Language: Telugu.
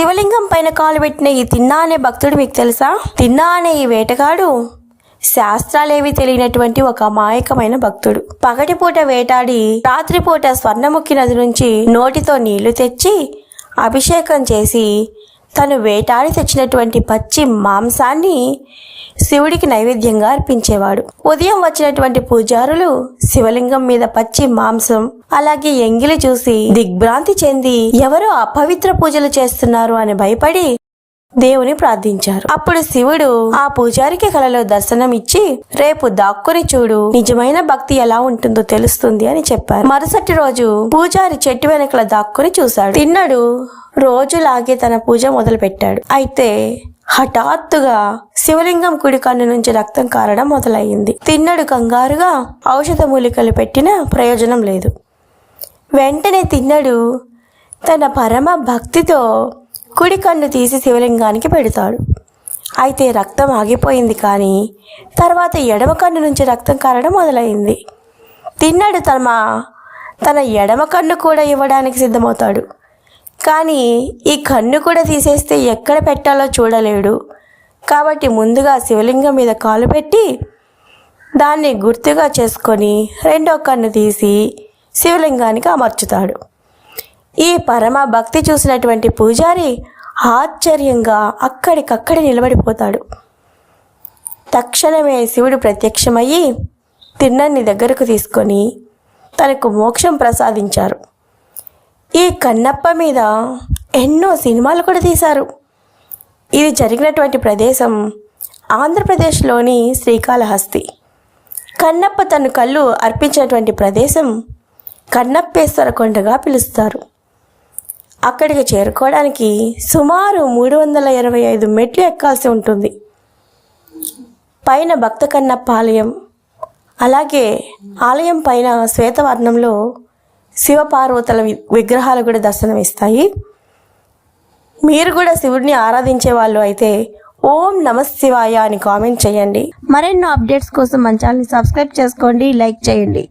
శివలింగం పైన కాలు పెట్టిన ఈ తిన్నా అనే భక్తుడు మీకు తెలుసా? తిన్నా అనే ఈ వేటగాడు శాస్త్రాలేవి తెలియనటువంటి ఒక అమాయకమైన భక్తుడు. పగటిపూట వేటాడి రాత్రిపూట స్వర్ణముఖి నది నుంచి నోటితో నీళ్లు తెచ్చి అభిషేకం చేసి తను వేటాడి తెచ్చినటువంటి పచ్చి మాంసాన్ని శివుడికి నైవేద్యంగా అర్పించేవాడు. ఉదయం వచ్చినటువంటి పూజారులు శివలింగం మీద పచ్చి మాంసం అలాగే ఎంగిలి చూసి దిగ్భ్రాంతి చెంది ఎవరో అపవిత్ర పూజలు చేస్తున్నారు అని భయపడి దేవుని ప్రార్థించారు. అప్పుడు శివుడు ఆ పూజారికి కలలో దర్శనం ఇచ్చి రేపు దాక్కుని చూడు, నిజమైన భక్తి ఎలా ఉంటుందో తెలుస్తుంది అని చెప్పారు. మరుసటి రోజు పూజారి చెట్టు వెనకల దాక్కుని చూశాడు. తిన్నడు రోజులాగే తన పూజ మొదలు పెట్టాడు. అయితే హఠాత్తుగా శివలింగం కుడి కన్ను నుంచి రక్తం కారడం మొదలయ్యింది. తిన్నడు కంగారుగా ఔషధ మూలికలు పెట్టినా ప్రయోజనం లేదు. వెంటనే తిన్నడు తన పరమ భక్తితో కుడి కన్ను తీసి శివలింగానికి పెడతాడు. అయితే రక్తం ఆగిపోయింది, కానీ తర్వాత ఎడమ కన్ను నుంచి రక్తం కారడం మొదలైంది. తిన్నడు తన ఎడమ కన్ను కూడా ఇవ్వడానికి సిద్ధమవుతాడు. కానీ ఈ కన్ను కూడా తీసేస్తే ఎక్కడ పెట్టాలో చూడలేడు. కాబట్టి ముందుగా శివలింగం మీద కాలు పెట్టి దాన్ని గుర్తుగా చేసుకొని రెండో కన్ను తీసి శివలింగానికి అమర్చుతాడు. ఈ పరమ భక్తి చూసినటువంటి పూజారి ఆశ్చర్యంగా అక్కడికక్కడ నిలబడిపోతాడు. తక్షణమే శివుడు ప్రత్యక్షమయ్యి తిన్నన్ని దగ్గరకు తీసుకొని తనకు మోక్షం ప్రసాదించారు. ఈ కన్నప్ప మీద ఎన్నో సినిమాలు కూడా తీశారు. ఇది జరిగినటువంటి ప్రదేశం ఆంధ్రప్రదేశ్లోని శ్రీకాళహస్తి. కన్నప్ప తన కళ్ళు అర్పించినటువంటి ప్రదేశం కన్నప్పేశ్వర కొండగా పిలుస్తారు. అక్కడికి చేరుకోవడానికి సుమారు 325 మెట్లు ఎక్కాల్సి ఉంటుంది. పైన భక్త కన్నప్ప ఆలయం, అలాగే ఆలయం పైన శ్వేతవర్ణంలో శివపార్వతుల విగ్రహాలు కూడా దర్శనమిస్తాయి. మీరు కూడా శివుడిని ఆరాధించే వాళ్ళు అయితే ఓం నమః శివాయ అని కామెంట్ చేయండి. మరెన్నో అప్డేట్స్ కోసం మన ఛానల్ని సబ్స్క్రైబ్ చేసుకోండి, లైక్ చేయండి.